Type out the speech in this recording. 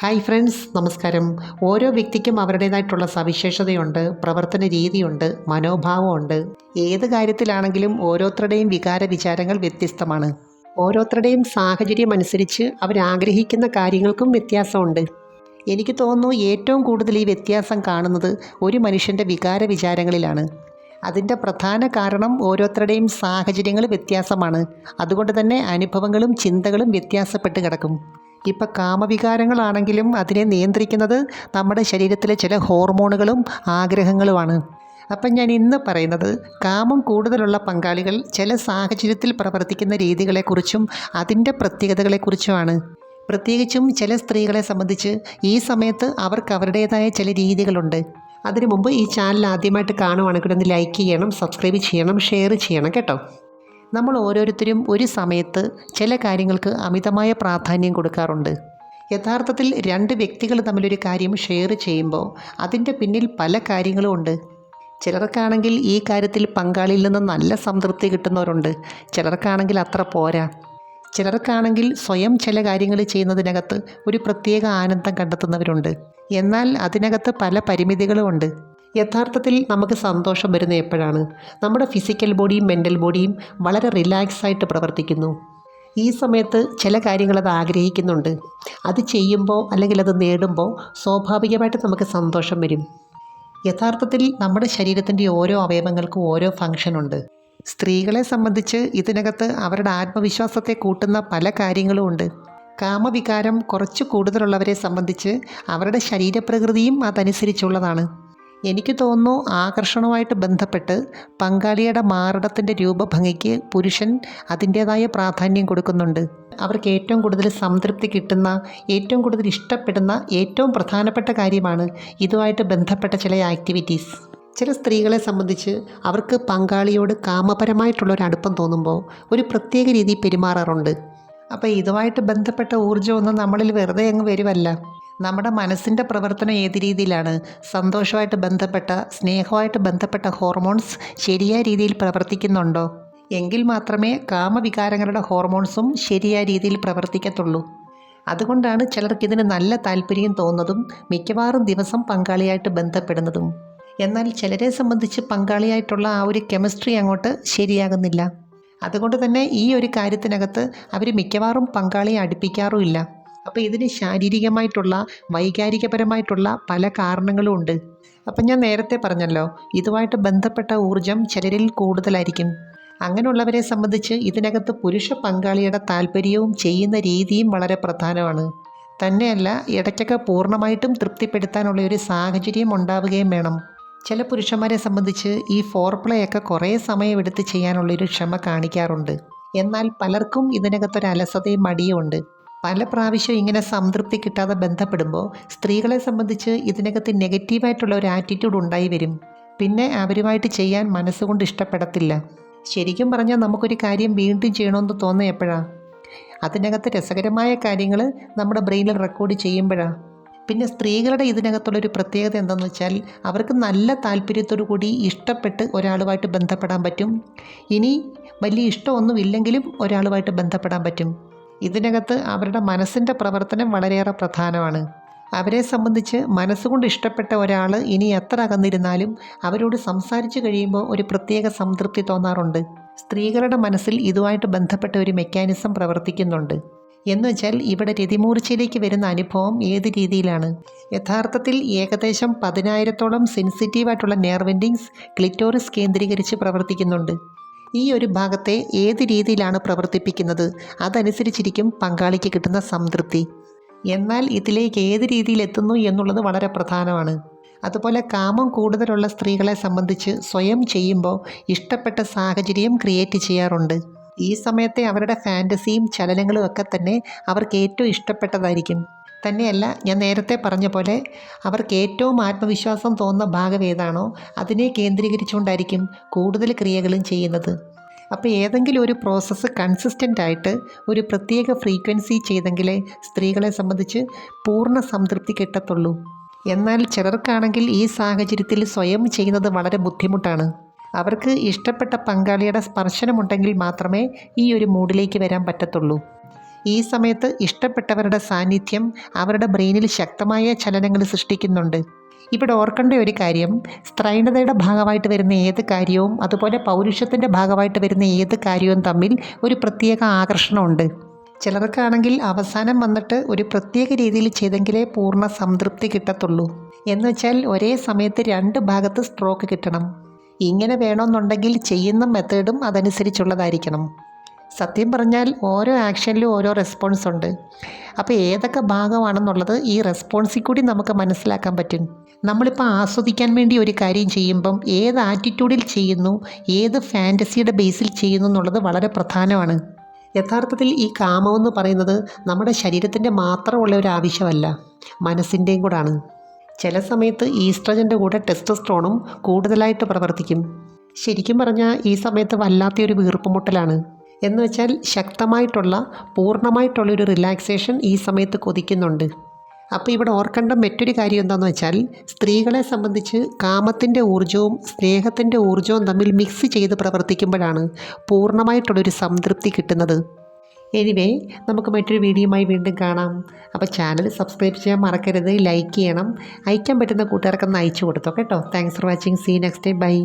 Hi friends, നമസ്കാരം. ഓരോ വ്യക്തിക്കും അവരുടേതായിട്ടുള്ള സവിശേഷതയുണ്ട്, പ്രവർത്തന രീതിയുണ്ട്, മനോഭാവമുണ്ട്. ഏത് കാര്യത്തിലാണെങ്കിലും ഓരോരുത്തരുടെയും വികാര വിചാരങ്ങൾ വ്യത്യസ്തമാണ്. ഓരോരുത്തരുടെയും സാഹചര്യം അനുസരിച്ച് അവരാഗ്രഹിക്കുന്ന കാര്യങ്ങൾക്കും വ്യത്യാസമുണ്ട്. എനിക്ക് തോന്നുന്നു ഏറ്റവും കൂടുതൽ ഈ വ്യത്യാസം കാണുന്നത് ഒരു മനുഷ്യൻ്റെ വികാര വിചാരങ്ങളിലാണ്. അതിൻ്റെ പ്രധാന കാരണം ഓരോരുത്തരുടെയും സാഹചര്യങ്ങൾ വ്യത്യാസമാണ്. അതുകൊണ്ട് തന്നെ അനുഭവങ്ങളും ചിന്തകളും വ്യത്യാസപ്പെട്ട് കിടക്കും. ഇപ്പം കാമവികാരങ്ങളാണെങ്കിലും അതിനെ നിയന്ത്രിക്കുന്നത് നമ്മുടെ ശരീരത്തിലെ ചില ഹോർമോണുകളും ആഗ്രഹങ്ങളുമാണ്. അപ്പം ഞാൻ ഇന്ന് പറയുന്നത് കാമം കൂടുതലുള്ള പങ്കാളികൾ ചില സാഹചര്യത്തിൽ പ്രവർത്തിക്കുന്ന രീതികളെക്കുറിച്ചും അതിൻ്റെ പ്രത്യേകതകളെക്കുറിച്ചുമാണ്. പ്രത്യേകിച്ചും ചില സ്ത്രീകളെ സംബന്ധിച്ച് ഈ സമയത്ത് അവർക്ക് അവരുടേതായ ചില രീതികളുണ്ട്. അതിനു മുമ്പ് ഈ ചാനൽ ആദ്യമായിട്ട് കാണുവാണെങ്കിൽ ഒന്ന് ലൈക്ക് ചെയ്യണം, സബ്സ്ക്രൈബ് ചെയ്യണം, ഷെയർ ചെയ്യണം കേട്ടോ. നമ്മൾ ഓരോരുത്തരും ഒരു സമയത്ത് ചില കാര്യങ്ങൾക്ക് അമിതമായ പ്രാധാന്യം കൊടുക്കാറുണ്ട്. യഥാർത്ഥത്തിൽ രണ്ട് വ്യക്തികൾ തമ്മിലൊരു കാര്യം ഷെയർ ചെയ്യുമ്പോൾ അതിൻ്റെ പിന്നിൽ പല കാര്യങ്ങളും ഉണ്ട്. ചിലർക്കാണെങ്കിൽ ഈ കാര്യത്തിൽ പങ്കാളിയിൽ നിന്ന് നല്ല സംതൃപ്തി കിട്ടുന്നവരുണ്ട്, ചിലർക്കാണെങ്കിൽ അത്ര പോരാ. ചിലർക്കാണെങ്കിൽ സ്വയം ചില കാര്യങ്ങൾ ചെയ്യുന്നതിനകത്ത് ഒരു പ്രത്യേക ആനന്ദം കണ്ടെത്തുന്നവരുണ്ട്. എന്നാൽ അതിനകത്ത് പല പരിമിതികളുമുണ്ട്. യഥാർത്ഥത്തിൽ നമുക്ക് സന്തോഷം വരുന്നത് എപ്പോഴാണ്? നമ്മുടെ ഫിസിക്കൽ ബോഡിയും മെൻ്റൽ ബോഡിയും വളരെ റിലാക്സായിട്ട് പ്രവർത്തിക്കുന്നു. ഈ സമയത്ത് ചില കാര്യങ്ങൾ അത് ആഗ്രഹിക്കുന്നുണ്ട്. അത് ചെയ്യുമ്പോൾ അല്ലെങ്കിൽ അത് നേടുമ്പോൾ സ്വാഭാവികമായിട്ട് നമുക്ക് സന്തോഷം വരും. യഥാർത്ഥത്തിൽ നമ്മുടെ ശരീരത്തിൻ്റെ ഓരോ അവയവങ്ങൾക്കും ഓരോ ഫങ്ഷനുണ്ട്. സ്ത്രീകളെ സംബന്ധിച്ച് ഇതിനകത്ത് അവരുടെ ആത്മവിശ്വാസത്തെ കൂട്ടുന്ന പല കാര്യങ്ങളും ഉണ്ട്. കാമവികാരം കുറച്ച് കൂടുതലുള്ളവരെ സംബന്ധിച്ച് അവരുടെ ശരീരപ്രകൃതിയും അതനുസരിച്ചുള്ളതാണ്. എനിക്ക് തോന്നുന്നു ആകർഷണവുമായിട്ട് ബന്ധപ്പെട്ട് പങ്കാളിയുടെ മാറിടത്തിൻ്റെ രൂപഭംഗിക്ക് പുരുഷൻ അതിൻ്റേതായ പ്രാധാന്യം കൊടുക്കുന്നുണ്ട്. അവർക്ക് ഏറ്റവും കൂടുതൽ സംതൃപ്തി കിട്ടുന്ന, ഏറ്റവും കൂടുതൽ ഇഷ്ടപ്പെടുന്ന ഏറ്റവും പ്രധാനപ്പെട്ട കാര്യമാണ് ഇതുമായിട്ട് ബന്ധപ്പെട്ട ചില ആക്ടിവിറ്റീസ്. ചില സ്ത്രീകളെ സംബന്ധിച്ച് അവർക്ക് പങ്കാളിയോട് കാമപരമായിട്ടുള്ളൊരു അടുപ്പം തോന്നുമ്പോൾ ഒരു പ്രത്യേക രീതിയിൽ പെരുമാറാറുണ്ട്. അപ്പോൾ ഇതുമായിട്ട് ബന്ധപ്പെട്ട ഊർജ്ജമൊന്നും നമ്മളിൽ വെറുതെ അങ്ങ് വരുമല്ല. നമ്മുടെ മനസ്സിൻ്റെ പ്രവർത്തനം ഏത് രീതിയിലാണ്? സന്തോഷമായിട്ട് ബന്ധപ്പെട്ട, സ്നേഹമായിട്ട് ബന്ധപ്പെട്ട ഹോർമോൺസ് ശരിയായ രീതിയിൽ പ്രവർത്തിക്കുന്നുണ്ടോ? എങ്കിൽ മാത്രമേ കാമവികാരങ്ങളുടെ ഹോർമോൺസും ശരിയായ രീതിയിൽ പ്രവർത്തിക്കത്തുള്ളൂ. അതുകൊണ്ടാണ് ചിലർക്കിതിന് നല്ല താല്പര്യം തോന്നുന്നതും മിക്കവാറും ദിവസം പങ്കാളിയായിട്ട് ബന്ധപ്പെടുന്നതും. എന്നാൽ ചിലരെ സംബന്ധിച്ച് പങ്കാളിയായിട്ടുള്ള ആ ഒരു കെമിസ്ട്രി അങ്ങോട്ട് ശരിയാകുന്നില്ല. അതുകൊണ്ട് തന്നെ ഈ ഒരു കാര്യത്തിനകത്ത് അവർ മിക്കവാറും പങ്കാളിയെ അടുപ്പിക്കാറുമില്ല. അപ്പോൾ ഇതിന് ശാരീരികമായിട്ടുള്ള, വൈകാരികപരമായിട്ടുള്ള പല കാരണങ്ങളും ഉണ്ട്. അപ്പം ഞാൻ നേരത്തെ പറഞ്ഞല്ലോ, ഇതുമായിട്ട് ബന്ധപ്പെട്ട ഊർജം ചിലരിൽ കൂടുതലായിരിക്കും. അങ്ങനെയുള്ളവരെ സംബന്ധിച്ച് ഇതിനകത്ത് പുരുഷ പങ്കാളിയുടെ താല്പര്യവും ചെയ്യുന്ന രീതിയും വളരെ പ്രധാനമാണ്. തന്നെയല്ല, ഇടയ്ക്കൊക്കെ പൂർണ്ണമായിട്ടും തൃപ്തിപ്പെടുത്താനുള്ള ഒരു സാഹചര്യം ഉണ്ടാവുകയും വേണം. ചില പുരുഷന്മാരെ സംബന്ധിച്ച് ഈ ഫോർപ്ലേ ഒക്കെ കുറേ സമയമെടുത്ത് ചെയ്യാനുള്ളൊരു ക്ഷമ കാണിക്കാറുണ്ട്. എന്നാൽ പലർക്കും ഇതിനകത്തൊരു അലസതയും മടിയും ഉണ്ട്. പല പ്രാവശ്യം ഇങ്ങനെ സംതൃപ്തി കിട്ടാതെ ബന്ധപ്പെടുമ്പോൾ സ്ത്രീകളെ സംബന്ധിച്ച് ഇതിനകത്ത് നെഗറ്റീവായിട്ടുള്ള ഒരു ആറ്റിറ്റ്യൂഡ് ഉണ്ടായി വരും. പിന്നെ അവരുമായിട്ട് ചെയ്യാൻ മനസ്സുകൊണ്ട് ഇഷ്ടപ്പെടത്തില്ല. ശരിക്കും പറഞ്ഞാൽ നമുക്കൊരു കാര്യം വീണ്ടും ചെയ്യണമെന്ന് തോന്നുന്നത് എപ്പോഴാണ്? അതിനകത്ത് രസകരമായ കാര്യങ്ങൾ നമ്മുടെ ബ്രെയിനിൽ റെക്കോർഡ് ചെയ്യുമ്പോഴാണ്. പിന്നെ സ്ത്രീകളുടെ ഇതിനകത്തുള്ളൊരു പ്രത്യേകത എന്താണെന്ന് വെച്ചാൽ അവർക്ക് നല്ല താല്പര്യത്തോടു കൂടി ഇഷ്ടപ്പെട്ട് ഒരാളുമായിട്ട് ബന്ധപ്പെടാൻ പറ്റും. ഇനി വലിയ ഇഷ്ടമൊന്നും ഇല്ലെങ്കിലും ഒരാളുമായിട്ട് ബന്ധപ്പെടാൻ പറ്റും. ഇതിനകത്ത് അവരുടെ മനസ്സിൻ്റെ പ്രവർത്തനം വളരെയേറെ പ്രധാനമാണ്. അവരെ സംബന്ധിച്ച് മനസ്സുകൊണ്ട് ഇഷ്ടപ്പെട്ട ഒരാൾ ഇനി എത്ര അകന്നിരുന്നാലും അവരോട് സംസാരിച്ച് കഴിയുമ്പോൾ ഒരു പ്രത്യേക സംതൃപ്തി തോന്നാറുണ്ട്. സ്ത്രീകളുടെ മനസ്സിൽ ഇതുമായിട്ട് ബന്ധപ്പെട്ട ഒരു മെക്കാനിസം പ്രവർത്തിക്കുന്നുണ്ട്. എന്നുവെച്ചാൽ ഇവിടെ രതിമൂർച്ചയിലേക്ക് വരുന്ന അനുഭവം ഏത് രീതിയിലാണ്? യഥാർത്ഥത്തിൽ ഏകദേശം 10,000-ഓളം സെൻസിറ്റീവായിട്ടുള്ള നെർവ് എൻഡിങ്സ് ക്ലിറ്റോറിസ് കേന്ദ്രീകരിച്ച് പ്രവർത്തിക്കുന്നുണ്ട്. ഈ ഒരു ഭാഗത്തെ ഏത് രീതിയിലാണ് പ്രവർത്തിപ്പിക്കുന്നത് അതനുസരിച്ചിരിക്കും പങ്കാളിക്ക് കിട്ടുന്ന സംതൃപ്തി. എന്നാൽ ഇതിലേക്ക് ഏത് രീതിയിൽ എത്തുന്നു എന്നുള്ളത് വളരെ പ്രധാനമാണ്. അതുപോലെ കാമം കൂടുതലുള്ള സ്ത്രീകളെ സംബന്ധിച്ച് സ്വയം ചെയ്യുമ്പോൾ ഇഷ്ടപ്പെട്ട സാഹചര്യം ക്രിയേറ്റ് ചെയ്യാറുണ്ട്. ഈ സമയത്തെ അവരുടെ ഫാൻറ്റസിയും ചലനങ്ങളും ഒക്കെ തന്നെ അവർക്ക് ഏറ്റവും ഇഷ്ടപ്പെട്ടതായിരിക്കും. തന്നെയല്ല, ഞാൻ നേരത്തെ പറഞ്ഞ പോലെ അവർക്ക് ഏറ്റവും ആത്മവിശ്വാസം തോന്നുന്ന ഭാഗം ഏതാണോ അതിനെ കേന്ദ്രീകരിച്ചുകൊണ്ടായിരിക്കും കൂടുതൽ ക്രിയകളും ചെയ്യുന്നത്. അപ്പോൾ ഏതെങ്കിലും ഒരു പ്രോസസ്സ് കൺസിസ്റ്റൻ്റ് ആയിട്ട് ഒരു പ്രത്യേക ഫ്രീക്വൻസി ചെയ്തെങ്കിലേ സ്ത്രീകളെ സംബന്ധിച്ച് പൂർണ്ണ സംതൃപ്തി കിട്ടത്തുള്ളൂ. എന്നാൽ ചിലർക്കാണെങ്കിൽ ഈ സാഹചര്യത്തിൽ സ്വയം ചെയ്യുന്നത് വളരെ ബുദ്ധിമുട്ടാണ്. അവർക്ക് ഇഷ്ടപ്പെട്ട പങ്കാളിയുടെ സ്പർശനമുണ്ടെങ്കിൽ മാത്രമേ ഈ ഒരു മൂഡിലേക്ക് വരാൻ പറ്റത്തുള്ളൂ. ഈ സമയത്ത് ഇഷ്ടപ്പെട്ടവരുടെ സാന്നിധ്യം അവരുടെ ബ്രെയിനിൽ ശക്തമായ ചലനങ്ങൾ സൃഷ്ടിക്കുന്നുണ്ട്. ഇവിടെ ഓർക്കേണ്ട ഒരു കാര്യം, സ്ത്രൈണതയുടെ ഭാഗമായിട്ട് വരുന്ന ഏത് കാര്യവും അതുപോലെ പൗരുഷത്തിൻ്റെ ഭാഗമായിട്ട് വരുന്ന ഏത് കാര്യവും തമ്മിൽ ഒരു പ്രത്യേക ആകർഷണമുണ്ട്. ചിലർക്കാണെങ്കിൽ അവസാനം വന്നിട്ട് ഒരു പ്രത്യേക രീതിയിൽ ചെയ്തെങ്കിലേ പൂർണ്ണ സംതൃപ്തി കിട്ടത്തുള്ളൂ. എന്നുവെച്ചാൽ ഒരേ സമയത്ത് രണ്ട് ഭാഗത്ത് സ്ട്രോക്ക് കിട്ടണം. ഇങ്ങനെ വേണമെന്നുണ്ടെങ്കിൽ ചെയ്യുന്ന മെത്തേഡും അതനുസരിച്ചുള്ളതായിരിക്കണം. സത്യം പറഞ്ഞാൽ ഓരോ ആക്ഷനിലും ഓരോ റെസ്പോൺസ് ഉണ്ട്. അപ്പോൾ ഏതൊക്കെ ഭാഗമാണെന്നുള്ളത് ഈ റെസ്പോൺസിൽ കൂടി നമുക്ക് മനസ്സിലാക്കാൻ പറ്റും. നമ്മളിപ്പോൾ ആസ്വദിക്കാൻ വേണ്ടി ഒരു കാര്യം ചെയ്യുമ്പം ഏത് ആറ്റിറ്റ്യൂഡിൽ ചെയ്യുന്നു, ഏത് ഫാൻറ്റസിയുടെ ബേസിൽ ചെയ്യുന്നു എന്നുള്ളത് വളരെ പ്രധാനമാണ്. യഥാർത്ഥത്തിൽ ഈ കാമമെന്ന് പറയുന്നത് നമ്മുടെ ശരീരത്തിൻ്റെ മാത്രമുള്ള ഒരു ആവശ്യമല്ല, മനസ്സിൻ്റെയും കൂടാണ്. ചില സമയത്ത് ഈസ്ട്രജൻ്റെ കൂടെ ടെസ്റ്റോസ്റ്ററോണും കൂടുതലായിട്ട് പ്രവർത്തിക്കും. ശരിക്കും പറഞ്ഞാൽ ഈ സമയത്ത് വല്ലാത്തൊരു വീർപ്പുമുട്ടലാണ്. എന്ന് വെച്ചാൽ ശക്തമായിട്ടുള്ള പൂർണ്ണമായിട്ടുള്ളൊരു റിലാക്സേഷൻ ഈ സമയത്ത് കൊതിക്കുന്നുണ്ട്. അപ്പോൾ ഇവിടെ ഓർക്കേണ്ട മറ്റൊരു കാര്യം എന്താണെന്ന് വെച്ചാൽ, സ്ത്രീകളെ സംബന്ധിച്ച് കാമത്തിൻ്റെ ഊർജ്ജവും സ്നേഹത്തിൻ്റെ ഊർജ്ജവും തമ്മിൽ മിക്സ് ചെയ്ത് പ്രവർത്തിക്കുമ്പോഴാണ് പൂർണ്ണമായിട്ടുള്ളൊരു സംതൃപ്തി കിട്ടുന്നത്. എനിവേ, നമുക്ക് മറ്റൊരു വീഡിയോയുമായി വീണ്ടും കാണാം. അപ്പോൾ ചാനൽ സബ്സ്ക്രൈബ് ചെയ്യാൻ മറക്കരുത്, ലൈക്ക് ചെയ്യണം, അയക്കാൻ പറ്റുന്ന കൂട്ടുകാർക്കൊന്ന് അയച്ചു കൊടുത്തോ കേട്ടോ. Thanks for watching. See next day. By.